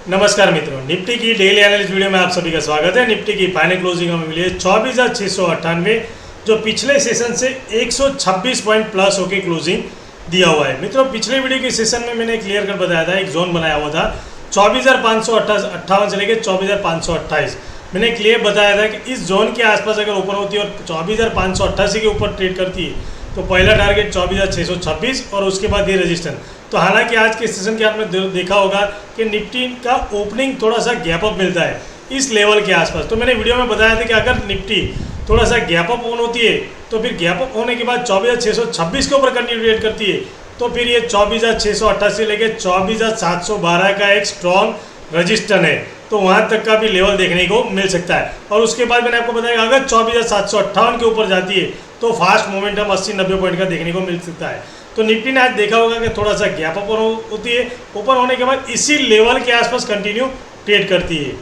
नमस्कार मित्रों, निफ्टी की डेली एनालिस्ट वीडियो में आप सभी का स्वागत है। निफ्टी की फाइनल क्लोजिंग हमें मिली है 24,698, जो पिछले सेशन से 126 पॉइंट प्लस होकर क्लोजिंग दिया हुआ है। मित्रों, पिछले वीडियो के सेशन में मैंने क्लियर कर बताया था, एक जोन बनाया हुआ था 24,558 से लेकर 24,528। मैंने क्लियर बताया था कि इस जोन के आसपास अगर ओपन होती है और 24,588 के ऊपर ट्रेड करती है तो पहला टारगेट 24,626 और उसके बाद ये रजिस्टेंस। तो हालांकि आज के सेशन के आपने देखा होगा कि निफ्टी का ओपनिंग थोड़ा सा गैप अप मिलता है इस लेवल के आसपास। तो मैंने वीडियो में बताया था कि अगर निफ्टी थोड़ा सा गैप अप ऑन होती है तो फिर गैप अप होने के बाद 24,626 के ऊपर कंटिन्यू ट्रेड करती है तो फिर ये 24,688 लेके 24,712 का एक स्ट्रॉन्ग रजिस्टर है, तो वहाँ तक का भी लेवल देखने को मिल सकता है। और उसके बाद मैंने आपको बताया अगर 24,758 के ऊपर जाती है तो फास्ट मोमेंटम 80-90 पॉइंट का देखने को मिल सकता है। तो निफ्टी ने आज देखा होगा कि थोड़ा सा गैप अप होती है, ओपन होने के बाद इसी लेवल के आसपास कंटिन्यू ट्रेड करती है।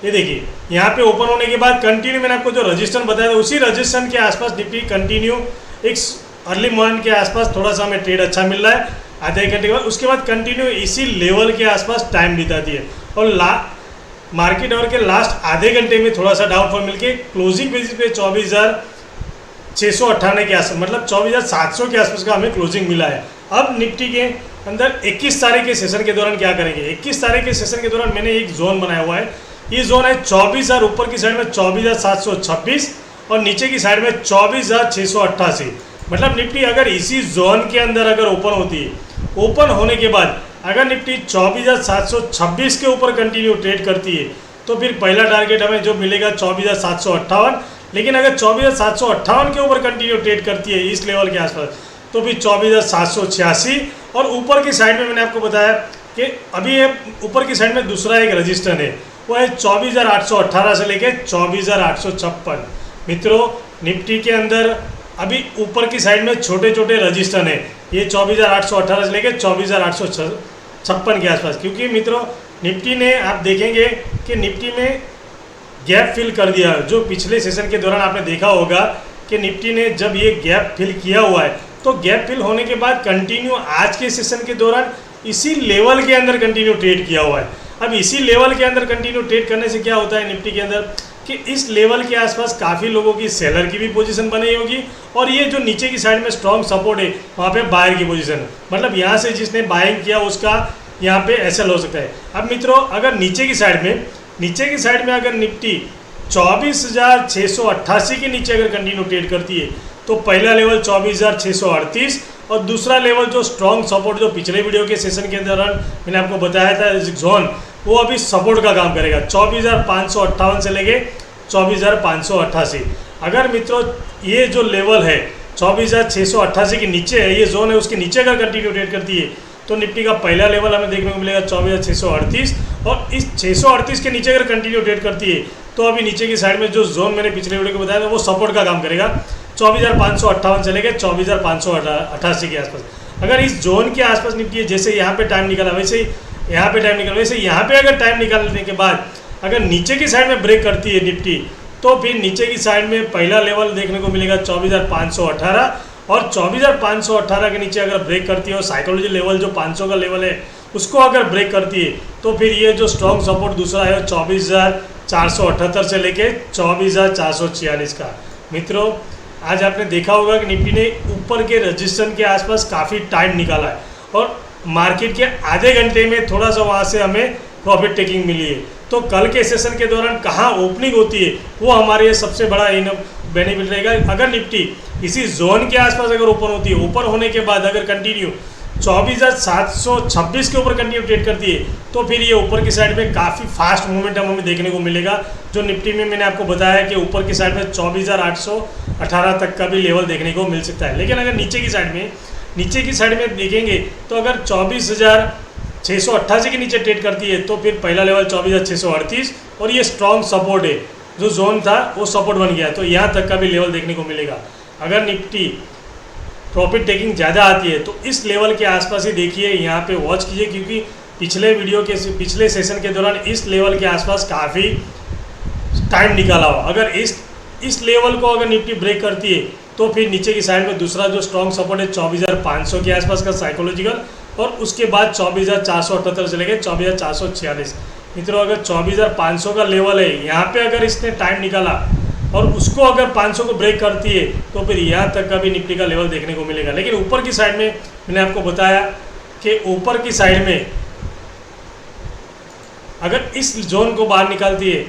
ये देखिए यहाँ पे ओपन होने के बाद कंटिन्यू मैंने आपको जो रजिस्टर बताया था उसी रजिस्टर के आसपास निफ्टी कंटिन्यू एक अर्ली मॉर्निंग के आसपास थोड़ा सा हमें ट्रेड अच्छा मिल रहा है आधे घंटे के बाद। उसके बाद कंटिन्यू इसी लेवल के आसपास टाइम बिताती है और मार्केट आवर के लास्ट आधे घंटे में थोड़ा सा डाउनफॉल मिलके क्लोजिंग बेसिस पे 24,698 के आसपास, मतलब 24,700 के आसपास का हमें क्लोजिंग मिला है। अब निफ्टी के अंदर 21 तारीख के सेशन के दौरान क्या करेंगे? 21 तारीख के सेशन के दौरान मैंने एक जोन बनाया हुआ है। ये जोन है 24,000, ऊपर की साइड में 24,726 और नीचे की साइड में 24,688। मतलब निफ्टी अगर इसी जोन के अंदर अगर ओपन होती है, ओपन होने के बाद अगर निफ्टी 24,726 के ऊपर कंटिन्यू ट्रेड करती है तो फिर पहला टारगेट हमें जो मिलेगा 24,758। लेकिन अगर 24,758 के ऊपर कंटिन्यू ट्रेड करती है इस लेवल के आसपास तो फिर 24,786। और ऊपर की साइड में मैंने आपको बताया कि अभी ये ऊपर की साइड में दूसरा एक रजिस्टर है, वो है 24,818 से लेके 24,856। मित्रों, निफ्टी के अंदर अभी ऊपर की साइड में छोटे छोटे रजिस्टर हैं, ये 24,818 से लेके 24,856 के आसपास। क्योंकि मित्रों निफ्टी ने आप देखेंगे कि निफ्टी में गैप फिल कर दिया, जो पिछले सेशन के दौरान आपने देखा होगा कि निफ्टी ने जब ये गैप फिल किया हुआ है तो गैप फिल होने के बाद कंटिन्यू आज के सेशन के दौरान इसी लेवल के अंदर कंटिन्यू ट्रेड किया हुआ है। अब इसी लेवल के अंदर कंटिन्यू ट्रेड करने से क्या होता है निफ्टी के अंदर कि इस लेवल के आसपास काफ़ी लोगों की सेलर की भी पोजीशन बनी होगी और ये जो नीचे की साइड में स्ट्रॉन्ग सपोर्ट है वहाँ पे बायर की पोजीशन, मतलब यहाँ से जिसने बाइंग किया उसका यहाँ पे एसएल हो सकता है। अब मित्रों अगर नीचे की साइड में अगर निफ्टी 24,688 के नीचे अगर कंटिन्यू ट्रेड करती है तो पहला लेवल 24,638 और दूसरा लेवल जो स्ट्रॉन्ग सपोर्ट जो पिछले वीडियो के सेशन के दौरान मैंने आपको बताया था जोन, वो अभी सपोर्ट का काम करेगा 24,558 से लेके 24,588। अगर मित्रों ये जो लेवल है 24,688 के नीचे है, ये जोन है, उसके नीचे अगर कंटिन्यू ट्रेड करती है तो निफ्टी का पहला लेवल हमें देखने को मिलेगा 24,638 और इस 638 के नीचे अगर कंटिन्यू ट्रेड करती है तो अभी नीचे की साइड में जो जोन मैंने पिछले वीडियो को बताया था वो सपोर्ट का काम करेगा 24,558 से लेकर 24,588 के आसपास। अगर इस जोन के आसपास निफ्टी है, जैसे यहाँ पे टाइम निकाला वैसे यहाँ पे टाइम निकाला, वैसे यहाँ पे अगर टाइम निकालने के बाद अगर नीचे की साइड में ब्रेक करती है निफ्टी तो फिर नीचे की साइड में पहला लेवल देखने को मिलेगा 24,518 और 24,518 के नीचे अगर ब्रेक करती है और साइकोलॉजी लेवल जो 500 का लेवल है उसको अगर ब्रेक करती है तो फिर ये जो स्ट्रॉन्ग सपोर्ट दूसरा है 24,478 से लेके 24,446 का। मित्रों आज आपने देखा होगा कि निफ्टी ने ऊपर के रजिस्टर के आसपास काफ़ी टाइम निकाला है और मार्केट के आधे घंटे में थोड़ा सा वहाँ से हमें प्रॉफिट टेकिंग मिली है। तो कल के सेशन के दौरान कहाँ ओपनिंग होती है वो हमारे लिए सबसे बड़ा बेनिफिट रहेगा। अगर निफ्टी इसी जोन के आसपास अगर ओपन होती है, ओपन होने के बाद अगर कंटिन्यू 24,726 के ऊपर कंटिन्यू ट्रेड करती है तो फिर ये ऊपर की साइड में काफ़ी फास्ट मूवमेंट हमें देखने को मिलेगा। जो निफ्टी में मैंने आपको बताया कि ऊपर की साइड में 24,818 तक का भी लेवल देखने को मिल सकता है। लेकिन अगर नीचे की साइड में देखेंगे तो अगर 24,688 के नीचे ट्रेड करती है तो फिर पहला लेवल 24,638 और ये स्ट्रॉन्ग सपोर्ट है, जो जोन था वो सपोर्ट बन गया, तो यहाँ तक का भी लेवल देखने को मिलेगा। अगर निफ्टी प्रॉफिट टेकिंग ज़्यादा आती है तो इस लेवल के आसपास ही देखिए, यहाँ पे वॉच कीजिए, क्योंकि पिछले सेशन के दौरान इस लेवल के आसपास काफ़ी टाइम निकाला हो। अगर इस लेवल को अगर निफ्टी ब्रेक करती है तो फिर नीचे की साइड में दूसरा जो स्ट्रॉन्ग सपोर्ट है 24,500 के आसपास का साइकोलॉजिकल, और उसके बाद 24,478 चले गए 24,446। मित्रों अगर 24,500 का लेवल है, यहाँ पे अगर इसने टाइम निकाला और उसको अगर 500 को ब्रेक करती है तो फिर यहाँ तक का भी निफ्टी का लेवल देखने को मिलेगा। लेकिन ऊपर की साइड में मैंने आपको बताया कि ऊपर की साइड में अगर इस जोन को बाहर निकालती है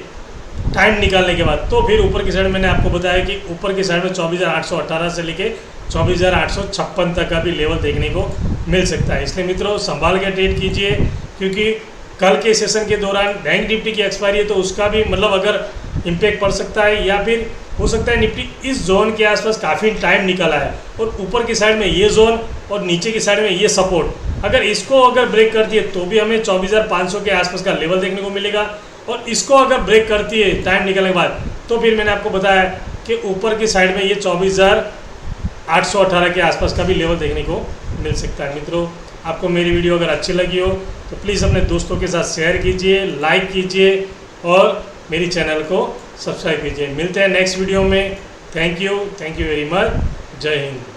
टाइम निकालने के बाद, तो फिर ऊपर की साइड मैंने आपको बताया कि ऊपर की साइड में 24,818 से लेके 24,856 तक का भी लेवल देखने को मिल सकता है। इसलिए मित्रों संभाल के ट्रेड कीजिए, क्योंकि कल के सेशन के दौरान बैंक निफ्टी की एक्सपायरी है तो उसका भी मतलब अगर इम्पैक्ट पड़ सकता है, या फिर हो सकता है निफ्टी इस जोन के आसपास काफ़ी टाइम निकाला है और ऊपर की साइड में ये जोन और नीचे की साइड में ये सपोर्ट, अगर इसको अगर ब्रेक करती है तो भी हमें 24,500 के आसपास का लेवल देखने को मिलेगा, और इसको अगर ब्रेक करती है टाइम निकलने के बाद तो फिर मैंने आपको बताया कि ऊपर की साइड में ये 24,818 के आसपास का भी लेवल देखने को मिल सकता है। मित्रों आपको मेरी वीडियो अगर अच्छी लगी हो तो प्लीज़ अपने दोस्तों के साथ शेयर कीजिए, लाइक कीजिए और मेरी चैनल को सब्सक्राइब कीजिए। मिलते हैं नेक्स्ट वीडियो में। Thank you very much. जय हिंद।